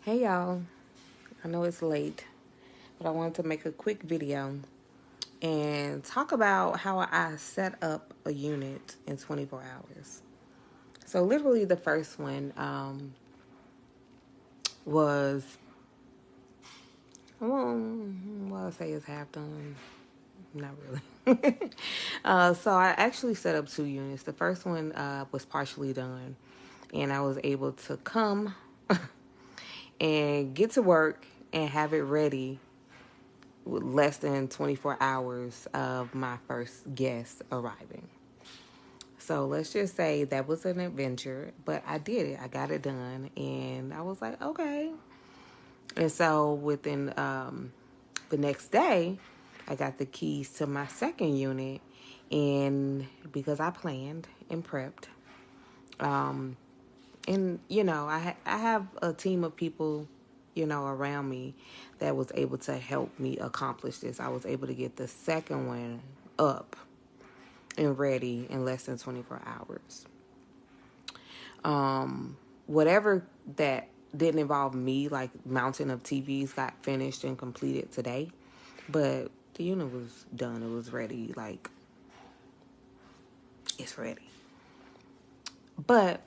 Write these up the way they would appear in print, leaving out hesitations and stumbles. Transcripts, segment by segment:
Hey y'all, I know it's late, but I wanted to make a quick video and talk about how I set up a unit in 24 hours. So literally the first one was, well, I'll say it's half done. Not really. So I actually set up two units. The first one was partially done, and I was able to come and get to work and have it ready with less than 24 hours of my first guest arriving. So let's just say that was an adventure, but I did it. I got it done, and I was like, okay. And so within the next day, I got the keys to my second unit, and because I planned and prepped, and I have a team of people around me that was able to help me accomplish this. I was able to get the second one up and ready in less than 24 hours. Whatever that didn't involve me, like mounting of TVs, got finished and completed today, but the unit was done. It was ready. Like, it's ready. But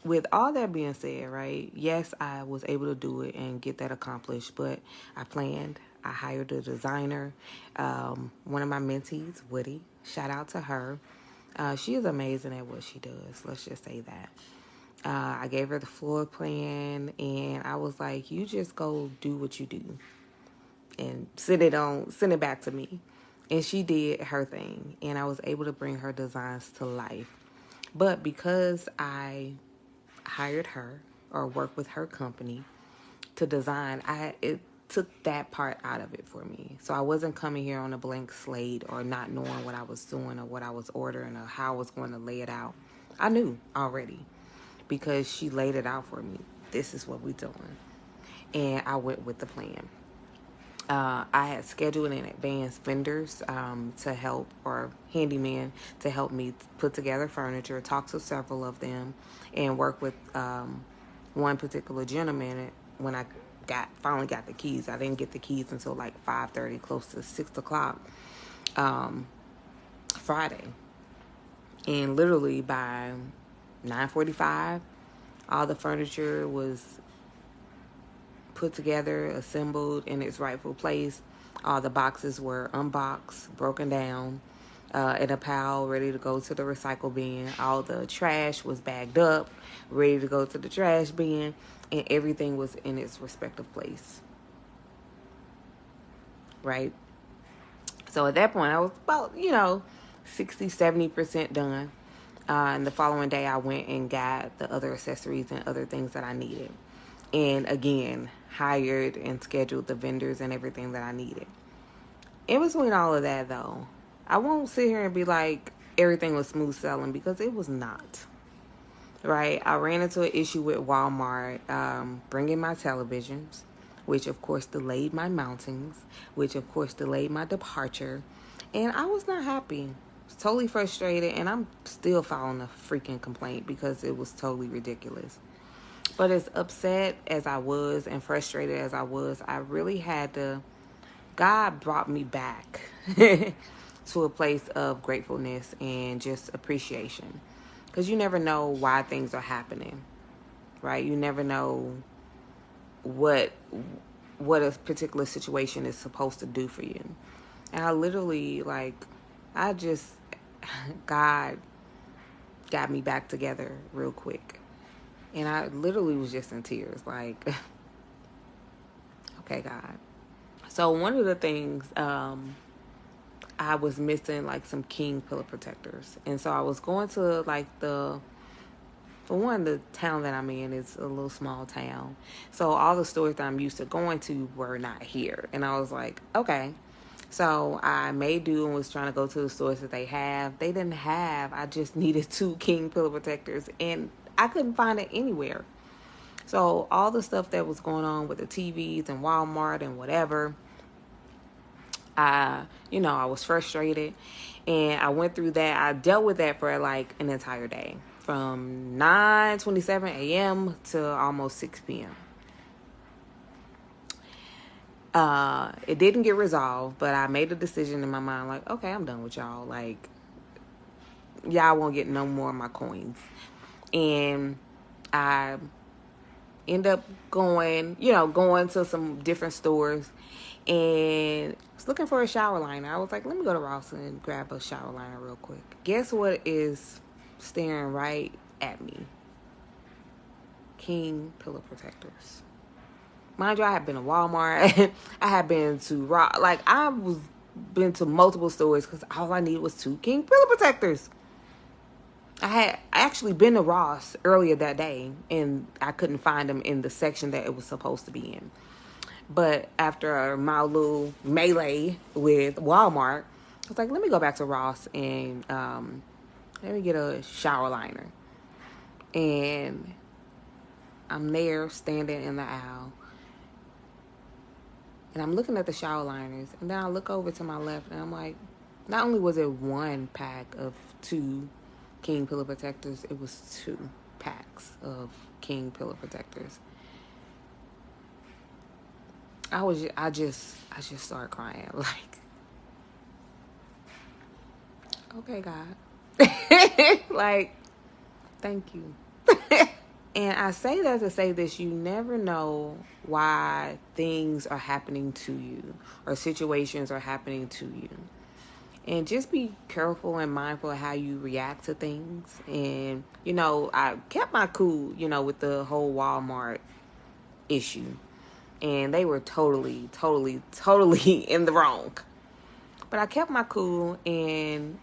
with all that being said, right, yes, I was able to do it and get that accomplished, but I planned. I hired a designer, one of my mentees, Woody. Shout out to her. She is amazing at what she does. Let's just say that. I gave her the floor plan, and I was like, you just go do what you do and send it back to me. And she did her thing, and I was able to bring her designs to life. But because I hired her or worked with her company to design, it took that part out of it for me. So I wasn't coming here on a blank slate or not knowing what I was doing or what I was ordering or how I was going to lay it out. I knew already because she laid it out for me. This is what we're doing. And I went with the plan. I had scheduled in advance vendors to help, or handyman to help me put together furniture, talk to several of them, and work with one particular gentleman. When I finally got the keys, I didn't get the keys until like 5:30, close to 6 o'clock Friday. And literally by 9:45, all the furniture was put together, assembled in its rightful place. All the boxes were unboxed, broken down, in a pile, ready to go to the recycle bin. All the trash was bagged up, ready to go to the trash bin, and everything was in its respective place. Right? So at that point, I was about, 60, 70% done. And the following day, I went and got the other accessories and other things that I needed. And again, hired and scheduled the vendors and everything that I needed. In between all of that, though, I won't sit here and be like everything was smooth sailing, because it was not. Right? I ran into an issue with Walmart bringing my televisions, which of course delayed my mountings, which of course delayed my departure. And I was not happy. I was totally frustrated, and I'm still filing a freaking complaint because it was totally ridiculous. But as upset as I was and frustrated as I was, I really had to, God brought me back to a place of gratefulness and just appreciation. Because you never know why things are happening, right? You never know what a particular situation is supposed to do for you. And I literally, God got me back together real quick. And I literally was just in tears, like, okay, God. So one of the things, I was missing like some king pillow protectors. And so I was going to for one, the town that I'm in is a little small town. So all the stores that I'm used to going to were not here. And I was like, okay. So I made do and was trying to go to the stores that they have. They didn't have, I just needed 2 king pillow protectors, and I couldn't find it anywhere. So all the stuff that was going on with the TVs and Walmart and whatever, I was frustrated, and I went through that. I dealt with that for like an entire day, from 9:27 a.m. to almost 6 p.m. It didn't get resolved, but I made a decision in my mind, like, okay, I'm done with y'all. Like, y'all won't get no more of my coins. And I end up going to some different stores and was looking for a shower liner. I was like, let me go to Ross and grab a shower liner real quick. Guess what is staring right at me? King pillow protectors. Mind you, I have been to Walmart. I have been to Ross. Like, been to multiple stores because all I needed was 2 King pillow protectors. I had actually been to Ross earlier that day, and I couldn't find them in the section that it was supposed to be in. But after my little melee with Walmart, I was like, let me go back to Ross and let me get a shower liner. And I'm there standing in the aisle, and I'm looking at the shower liners, and then I look over to my left, and I'm like, not only was it 1 pack of 2 King pillow protectors, it was 2 packs of King pillow protectors. I just started crying, like, okay, God. Like, thank you. And I say that to say this: you never know why things are happening to you or situations are happening to you. And just be careful and mindful of how you react to things. And, I kept my cool, with the whole Walmart issue. And they were totally, totally, totally in the wrong. But I kept my cool and,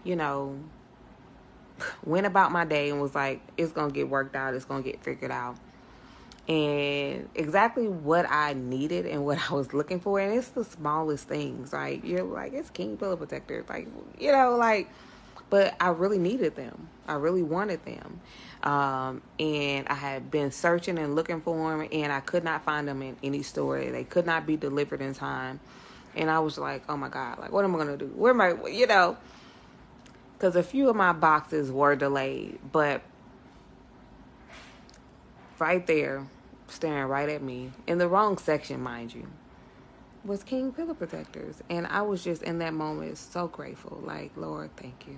went about my day and was like, it's going to get worked out. It's going to get figured out. And exactly what I needed and what I was looking for. And it's the smallest things. Like, you're like, it's King pillow protector. Like, but I really needed them. I really wanted them. And I had been searching and looking for them, and I could not find them in any store. They could not be delivered in time. And I was like, oh my God, like, what am I going to do? Where am I, because a few of my boxes were delayed, but right there, staring right at me, in the wrong section, mind you, was King pillow protectors. And I was just in that moment so grateful. Like, Lord, thank you.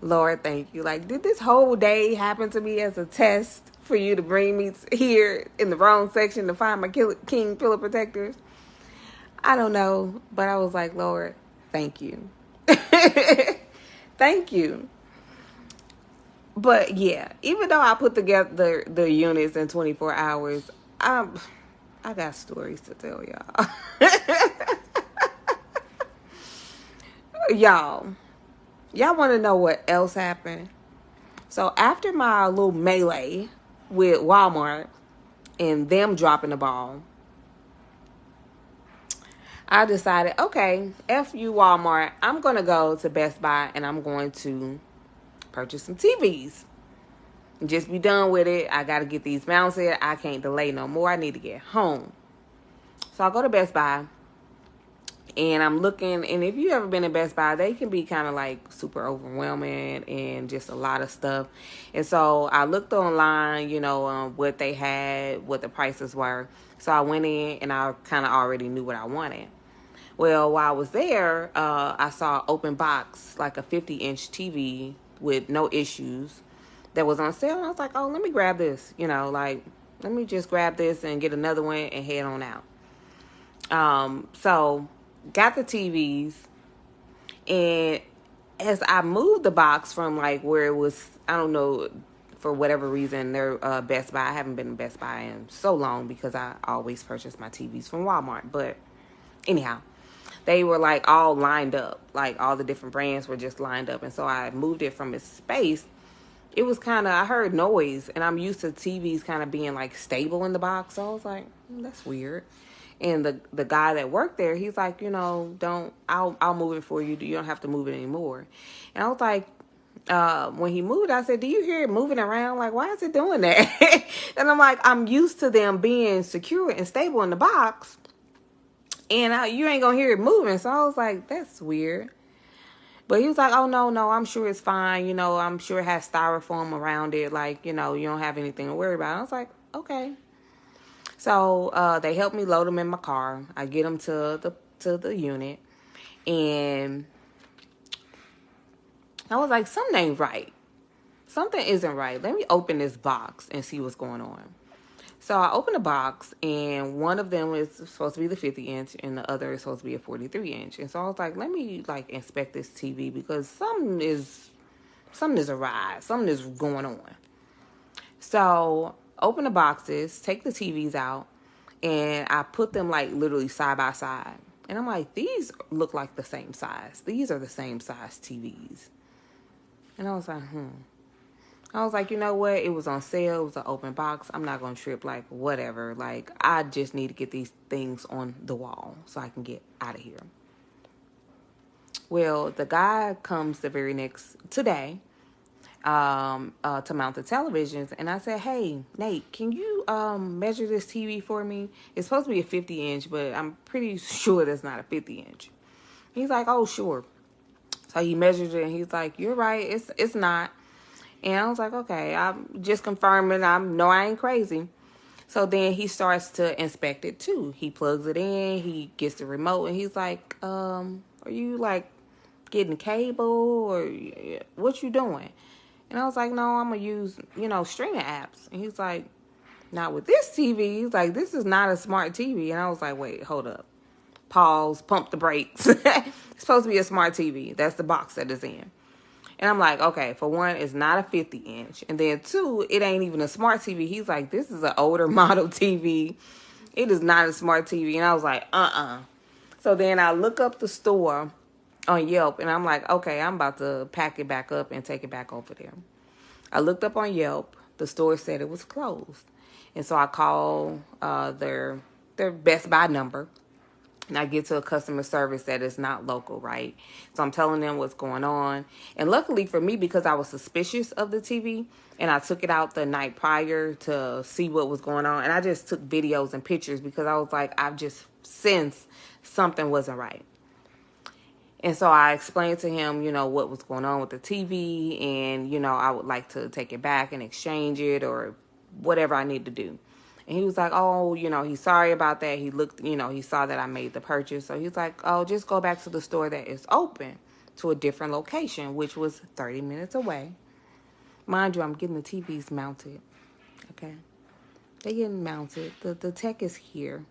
Lord, thank you. Like, did this whole day happen to me as a test for you to bring me here in the wrong section to find my King pillow protectors? I don't know, but I was like, Lord, thank you. Thank you. But yeah, even though I put together the units in 24 hours, I got stories to tell y'all. Y'all want to know what else happened? So after my little melee with Walmart and them dropping the ball, I decided, okay, F you Walmart, I'm going to go to Best Buy and I'm going to purchase some TVs. Just be done with it. I got to get these mounted. I can't delay no more. I need to get home. So I go to Best Buy and I'm looking. And if you ever been to Best Buy, they can be kind of like super overwhelming and just a lot of stuff. And so I looked online, what they had, what the prices were. So I went in and I kind of already knew what I wanted. Well, while I was there, I saw open box, like a 50-inch TV with no issues that was on sale. And I was like, oh, let me grab this, let me just grab this and get another one and head on out. So got the TVs, and as I moved the box from like where it was, I don't know, for whatever reason, they're Best Buy. I haven't been to Best Buy in so long because I always purchase my TVs from Walmart. But anyhow, they were like all lined up, like all the different brands were just lined up. And so I moved it from its space. It was kind of, I heard noise, and I'm used to TVs kind of being like stable in the box. So I was like, that's weird. And the guy that worked there, he's like, I'll move it for you. You don't have to move it anymore. And I was like, when he moved, I said, do you hear it moving around? Like, why is it doing that? And I'm like, I'm used to them being secure and stable in the box, and you ain't gonna hear it moving. So I was like, that's weird. But he was like, oh, no, I'm sure it's fine. I'm sure it has styrofoam around it. Like, you don't have anything to worry about. I was like, okay. So they help me load them in my car. I get them to the unit, and I was like, something ain't right. Something isn't right. Let me open this box and see what's going on. So I opened the box, and one of them is supposed to be the 50 inch, and the other is supposed to be a 43 inch. And so I was like, let me inspect this TV, because something is awry. Something is going on. So open the boxes, take the TVs out, and I put them literally side by side. And I'm like, these look like the same size. These are the same size TVs. And I was like, I was like, you know what? It was on sale. It was an open box. I'm not going to trip, whatever. I just need to get these things on the wall so I can get out of here. Well, the guy comes the very next today to mount the televisions. And I said, hey, Nate, can you measure this TV for me? It's supposed to be a 50 inch, but I'm pretty sure that's not a 50 inch. He's like, oh, sure. So he measured it, and he's like, you're right. It's not. And I was like, okay, I'm just confirming. I ain't crazy. So then he starts to inspect it too. He plugs it in. He gets the remote, and he's like, are you getting cable, or what you doing? And I was like, no, I'm going to use, streaming apps. And he's like, not with this TV. He's like, this is not a smart TV. And I was like, wait, hold up. Pause, pump the brakes. It's supposed to be a smart TV. That's the box that it's in. And I'm like, okay, for one, it's not a 50 inch. And then two, it ain't even a smart TV. He's like, this is an older model TV. It is not a smart TV. And I was like, So then I look up the store on Yelp, and I'm like, okay, I'm about to pack it back up and take it back over there. I looked up on Yelp. The store said it was closed. And so I call their Best Buy number. And I get to a customer service that is not local, right? So I'm telling them what's going on. And luckily for me, because I was suspicious of the TV, and I took it out the night prior to see what was going on. And I just took videos and pictures, because I was like, I've just sensed something wasn't right. And so I explained to him, what was going on with the TV. And, I would like to take it back and exchange it, or whatever I need to do. And he was like, oh, he's sorry about that. He looked, he saw that I made the purchase. So he's like, oh, just go back to the store that is open, to a different location, which was 30 minutes away. Mind you, I'm getting the TVs mounted. Okay. They're getting mounted. The tech is here.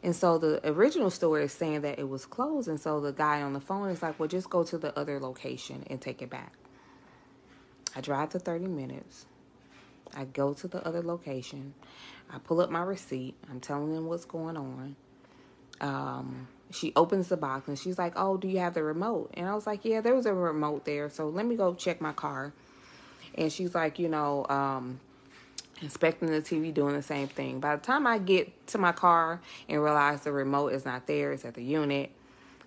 And so the original store is saying that it was closed. And so the guy on the phone is like, well, just go to the other location and take it back. I drive the 30 minutes. I go to the other location. I pull up my receipt. I'm telling them what's going on. She opens the box, and she's like, oh, do you have the remote? And I was like, yeah, there was a remote there. So let me go check my car. And she's like, inspecting the TV, doing the same thing. By the time I get to my car and realize the remote is not there, it's at the unit.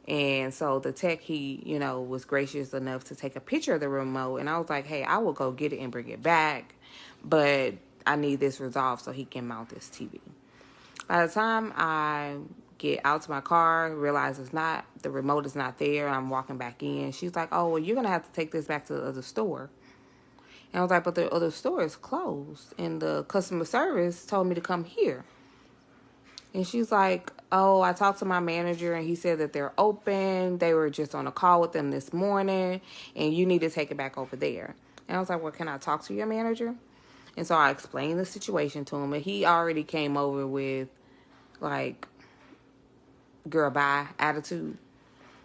And so the tech, he, was gracious enough to take a picture of the remote. And I was like, hey, I will go get it and bring it back, but I need this resolved so he can mount this TV. By the time I get out to my car, realize the remote is not there, I'm walking back in. She's like, oh, well, you're going to have to take this back to the other store. And I was like, but the other store is closed, and the customer service told me to come here. And she's like, oh, I talked to my manager, and he said that they're open. They were just on a call with them this morning, and you need to take it back over there. And I was like, well, can I talk to your manager? And so I explained the situation to him, and he already came over with, girl, bye attitude.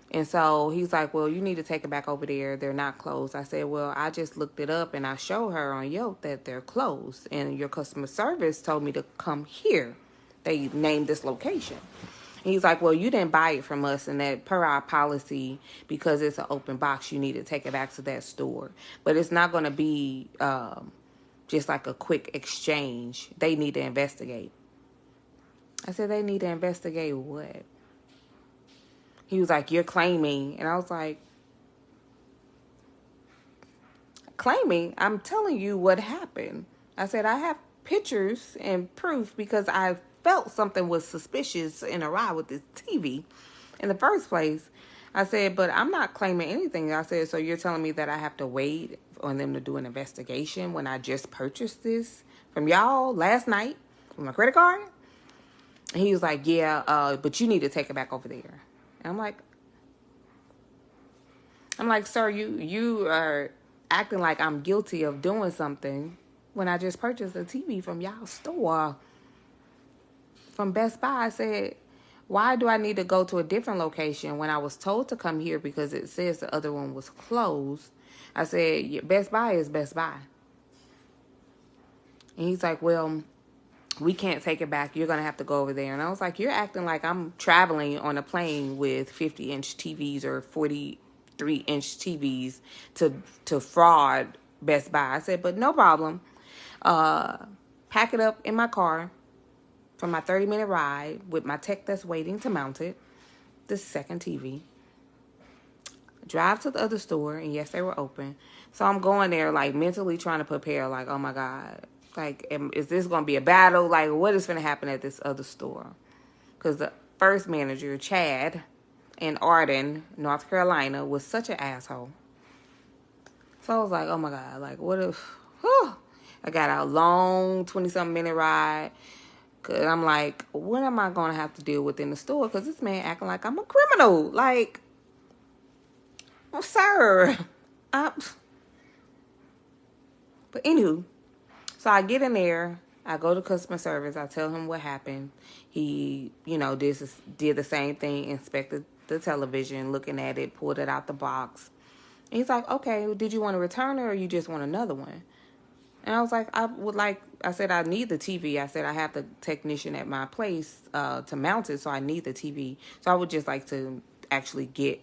And so he's like, well, you need to take it back over there. They're not closed. I said, well, I just looked it up, and I showed her on Yelp that they're closed. And your customer service told me to come here. They named this location. And he's like, well, you didn't buy it from us, and that per our policy, because it's an open box, you need to take it back to that store. But it's not going to be just like a quick exchange. They need to investigate. I said, they need to investigate what? He was like, you're claiming. And I was like, claiming? I'm telling you what happened. I said, I have pictures and proof, because I felt something was suspicious and awry with this TV in the first place. I said, but I'm not claiming anything. I said, so you're telling me that I have to wait on them to do an investigation when I just purchased this from y'all last night? with my credit card? And he was like, yeah, but you need to take it back over there. And I'm like, sir, you are acting like I'm guilty of doing something when I just purchased a TV from y'all store, from Best Buy. I said, why do I need to go to a different location when I was told to come here because it says the other one was closed? I said, yeah, Best Buy is Best Buy. And he's like, well, we can't take it back. You're going to have to go over there. And I was like, you're acting like I'm traveling on a plane with 50-inch TVs or 43-inch TVs to fraud Best Buy. I said, but no problem. Pack it up in my car for my 30-minute ride with my tech that's waiting to mount it, the second TV. Drive to the other store, and yes, they were open. So I'm going there, like, mentally trying to prepare, like, oh, my God. Like, is this going to be a battle? Like, what is going to happen at this other store? Because the first manager, Chad, in Arden, North Carolina, was such an asshole. So I was like, oh, my God. Like, what if... Whew, I got a long 20-something minute ride. Because I'm like, what am I going to have to deal with in the store? Because this man acting like I'm a criminal. Like, well, sir. But anywho, so I get in there. I go to customer service. I tell him what happened. He, did the same thing, inspected the television, looking at it, pulled it out the box. And he's like, okay, did you want to return it or you just want another one? And I was like, I said, I need the TV. I said, I have the technician at my place to mount it, so I need the TV. So I would just like to actually get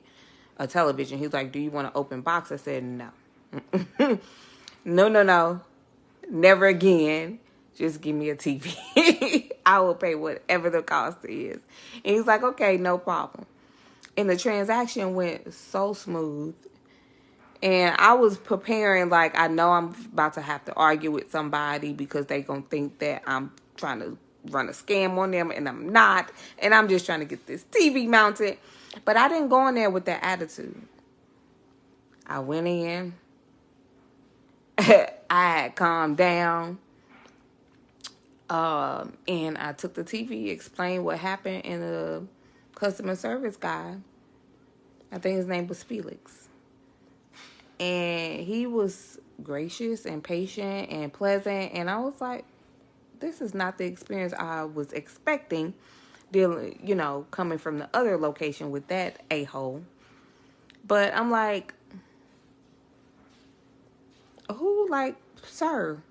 a television. He was like, do you want an open box? I said, no. No. Never again. Just give me a TV. I will pay whatever the cost is. And he's like, okay, no problem. And the transaction went so smooth. And I was preparing, like, I know I'm about to have to argue with somebody because they going to think that I'm trying to run a scam on them, and I'm not. And I'm just trying to get this TV mounted. But I didn't go in there with that attitude. I went in. I had calmed down. And I took the TV, explained what happened, and the customer service guy, I think his name was Felix. And he was gracious and patient and pleasant. And I was like, this is not the experience I was expecting, dealing, coming from the other location with that a-hole. But I'm like, sir,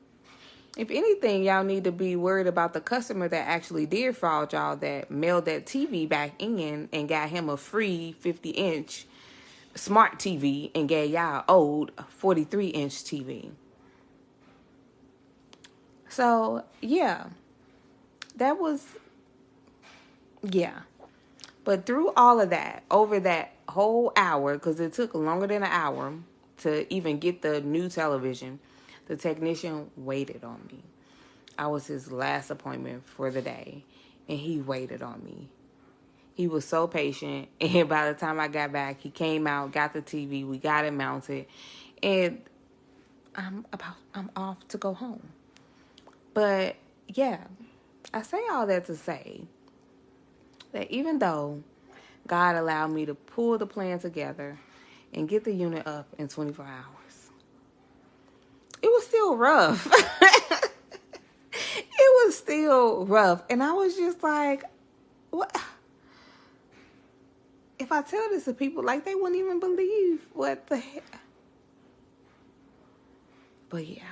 if anything, y'all need to be worried about the customer that actually did fraud y'all, that mailed that TV back in and got him a free 50-inch smart TV and gave y'all old 43-inch TV. So, yeah. But through all of that, over that whole hour, because it took longer than an hour to even get the new television, the technician waited on me. I was his last appointment for the day, and he waited on me. He was so patient, and by the time I got back, he came out, got the TV, we got it mounted, and I'm off to go home. But yeah, I say all that to say that even though God allowed me to pull the plan together and get the unit up in 24 hours, it was still rough. It was still rough, and I was just like, what? If I tell this to people, like, they wouldn't even believe what the heck. But yeah,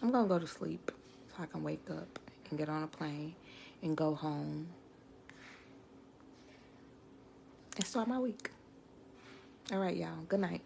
I'm going to go to sleep so I can wake up and get on a plane and go home and start my week. All right, y'all. Good night.